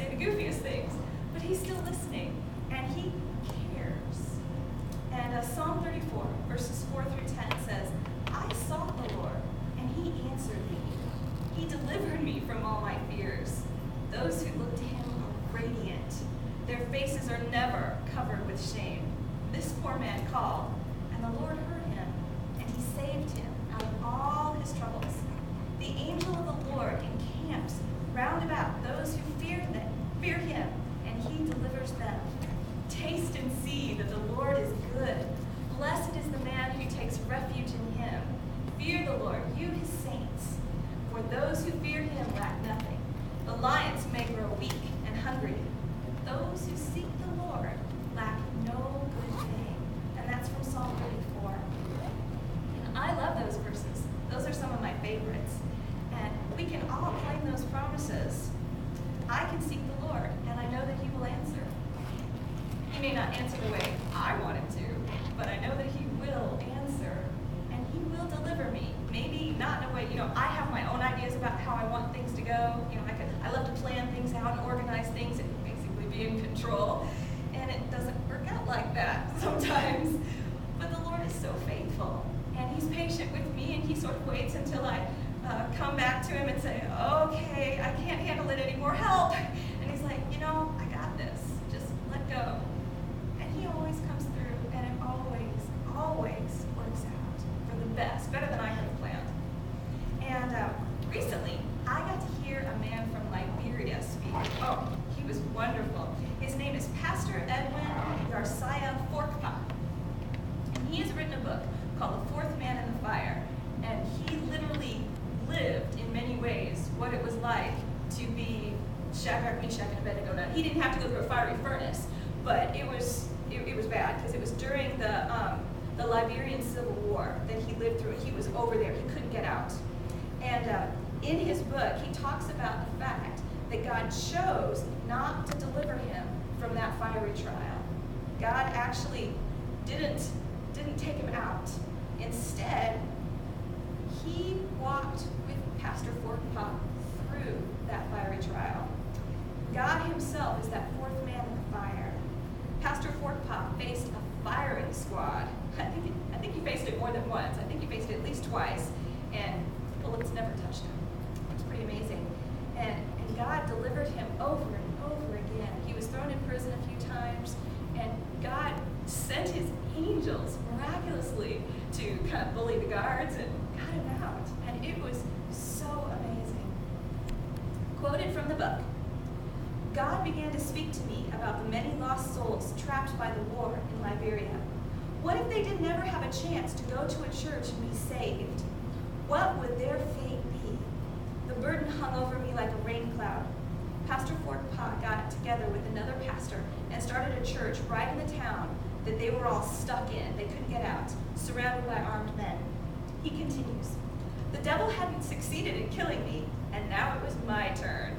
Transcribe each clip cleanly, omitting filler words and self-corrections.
say the goofiest things, but he's still listening, and he cares. And Psalm 34, verses 4 through 10 says, I sought the Lord, and he answered me. He delivered me from all my fears. Those who look to him are radiant. Their faces are never covered with shame. This poor man called, and the Lord heard him, and he saved him out of all his troubles. The angel of the Lord encamps round about those who fear him, and he delivers them. Taste and see that the Lord is good. Blessed is the man who takes refuge in him. Fear the Lord, you his saints. For those who fear him lack nothing. The lions may grow weak and hungry. Those who seek the Lord lack no good thing. And that's from Psalm 34. And I love those verses. Those are some of my favorites. And we can all claim those promises. I can seek the Lord, and I know that he will answer. He may not answer the way I want him to, but I know that he will answer, and he will deliver me. Maybe not in a way, I have my own ideas about how I want things to go. I love to plan things out and organize things and basically be in control, and it doesn't work out like that sometimes. But the Lord is so faithful, and he's patient with me, and he sort of waits until I come back to him and say, okay, I can't handle it anymore, help. And he's like, I got this, just let go. And he always comes through, and it always works out for the best, better than I could have planned. And recently, I got to hear a man from Liberia speak. Oh, he was wonderful. His name is Pastor Edwin Garcia Forkpa. And he has written a book called The Fourth Man in the Fire. And he literally lived in many ways what it was like to be Shadrach, Meshach, and Abednego. Now, he didn't have to go through a fiery furnace, but it was bad because it was during the Liberian Civil War that he lived through it. He was over there. He couldn't get out. And in his book, he talks about the fact that God chose not to deliver him from that fiery trial. God actually didn't take him out. Instead, he walked with Pastor Forkpa through that fiery trial. God himself is that fourth man in the fire. Pastor Forkpa faced a firing squad. I think he faced it more than once. I think he faced it at least twice, and bullets never touched him. It's pretty amazing. And God delivered him over and over again. He was thrown in prison a few times, and God sent his angels miraculously to kind of bully the guards and got him out. And it was so amazing. Quoted from the book, God began to speak to me about the many lost souls trapped by the war in Liberia. What if they did never have a chance to go to a church and be saved? What would their fate be? The burden hung over me like a rain cloud. Pastor Forkpa got together with another pastor and started a church right in the town that they were all stuck in. They couldn't get out, surrounded by armed men. He continues, the devil hadn't succeeded in killing me, and now it was my turn.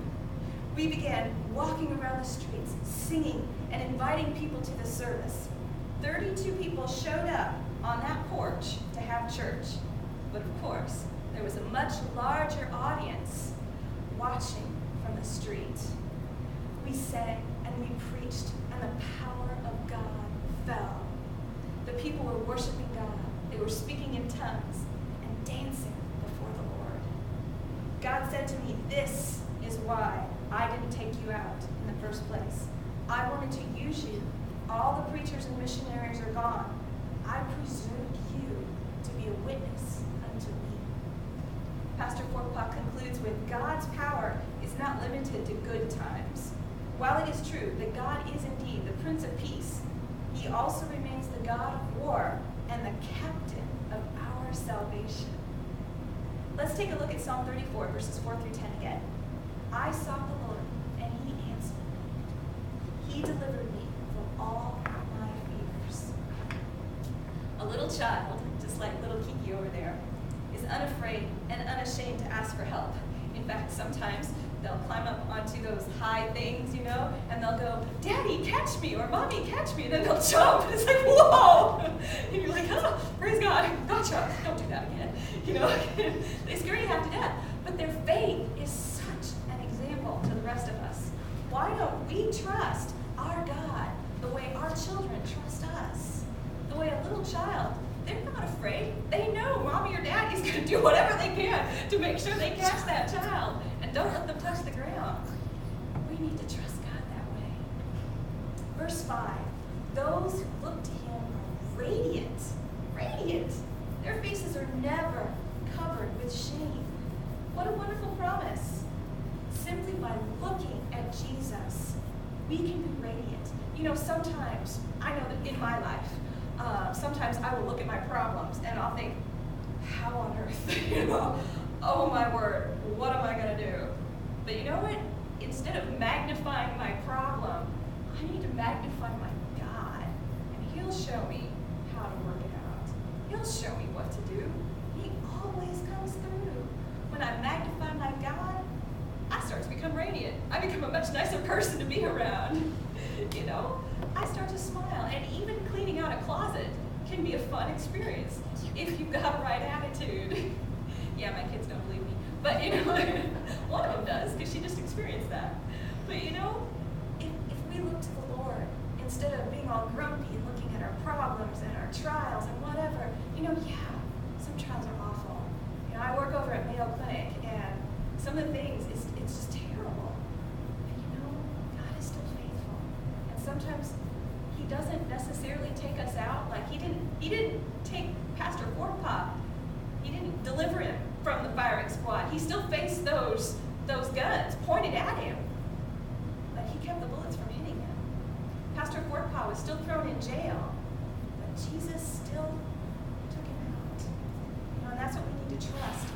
We began walking around the streets, singing and inviting people to the service. 32 people showed up on that porch to have church. But of course, there was a much larger audience watching from the street. We sang and we preached, and the power of God fell. The people were worshiping God. They were speaking in tongues and dancing before the Lord. God said to me, this is why I didn't take you out in the first place. I wanted to use you. All the preachers and missionaries are gone. I preserved you to be a witness unto me. Pastor Forkpa concludes with, God's power is not limited to good times. While it is true that God is indeed the Prince of Peace, he also remains the God of war and the captain of our salvation. Let's take a look at Psalm 34, verses 4 through 10 again. I sought the Lord, and he answered me. He delivered me from all my fears. A little child, just like little Kiki over there, is unafraid and unashamed to ask for help. In fact, sometimes they'll climb up onto those high things, and they'll go, Daddy, catch me, or Mommy, catch me, and then they'll jump, and it's like, whoa! And you're like, oh, praise God, gotcha, don't do that again. They scare you half to death. But their faith is such an example to the rest of us. Why don't we trust our God the way our children trust us. The way a little child, they're not afraid. They know mommy or daddy's going to do whatever they can to make sure they catch that child and don't let them touch the ground. We need to trust God that way. Verse 5, those who look to him are radiant. Radiant. Their faces are never covered with shame. What a wonderful promise. Simply by looking at Jesus, we can be radiant. You know, sometimes, I know that in my life, sometimes I will look at my problems and I'll think, how on earth, you know, oh my word, what am I going to do? But you know what? Instead of magnifying my problem, I need to magnify my God, and he'll show me how to work it out. He'll show me what to do. He always comes through. When I magnify my God, I start to become radiant. I become a much nicer person to be around. You know, I start to smile, and even cleaning out a closet can be a fun experience if you've got a right attitude. Yeah, my kids don't believe me, but you know, one of them does because she just experienced that. But you know, if we look to the Lord instead of being all grumpy and looking at our problems and our trials and whatever, you know, yeah, some trials are awful. You know, I work over at Mayo Clinic, and some of the things, it's just terrible. But you know, God is still faithful. And sometimes he doesn't necessarily take us out. Like he didn't take Pastor Fortpop. He didn't deliver him from the firing squad. He still faced those guns pointed at him. But he kept the bullets from hitting him. Pastor Fortpop was still thrown in jail. But Jesus still took him out. You know, and that's what we need to trust.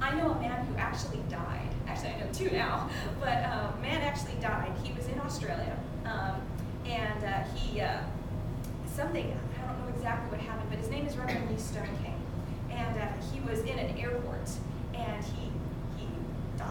I know a man who actually died. Actually, I know two now. But a man actually died. He was in Australia. Something, I don't know exactly what happened, but his name is Reverend Lee Stoneking. And he was in an airport, and he died.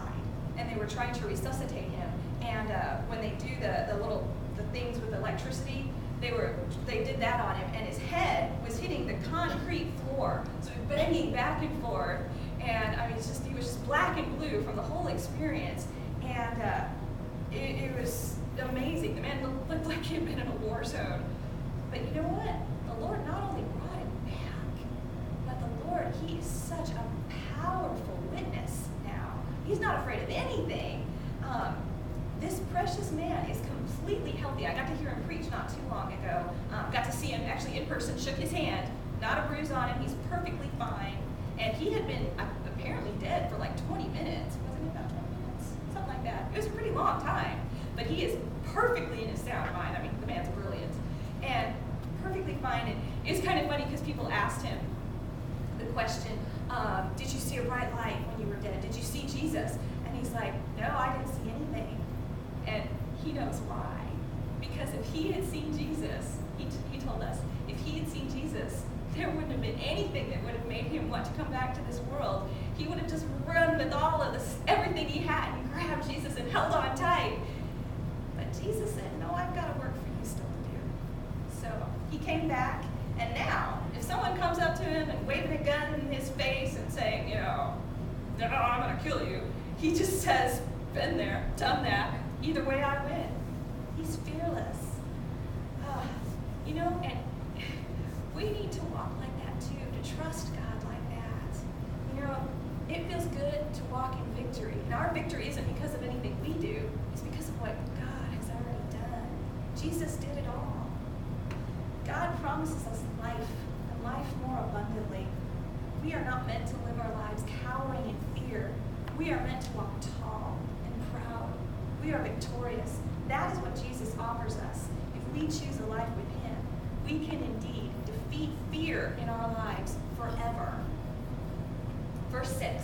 And they were trying to resuscitate him. And when they do the things with electricity, they did that on him, and his head was hitting the concrete floor. So he was banging back and forth. And I mean, he was just black and blue from the whole experience. And it was amazing. The man looked like he'd been in a war zone. But you know what? The Lord not only brought him back, but the Lord, he is such a powerful witness now. He's not afraid of anything. This precious man is completely healthy. I got to hear him preach not too long ago. Got to see him actually in person, shook his hand, not a bruise on him. He's perfectly fine. And he had been apparently dead for like 20 minutes. Wasn't it about 20 minutes? Something like that. It was a pretty long time. But he is perfectly in his sound mind. I mean, the man's brilliant. And perfectly fine. And it's kind of funny because people asked him the question, did you see a bright light when you were dead? Did you see Jesus? And he's like, no, I didn't see anything. And he knows why. Because if he had seen Jesus, he told us, if he had seen Jesus, there wouldn't have been anything that would have made him want to come back to this world. He would have just run with all of this, everything he had, and grabbed Jesus and held on tight. But Jesus said, no, I've got a work for you still to do. So he came back, and now, if someone comes up to him and waving a gun in his face and saying, you know, no, I'm going to kill you, he just says, been there, done that, either way I win. He's fearless. You know, and we need to walk like that too, to trust God like that. You know, it feels good to walk in victory. And our victory isn't because of anything we do, it's because of what God has already done. Jesus did it all. God promises us life, and life more abundantly. We are not meant to live our lives cowering in fear. We are meant to walk tall and proud. We are victorious. That is what Jesus offers us. If we choose a life with him, we can indeed defeat fear in our lives forever. Verse 6.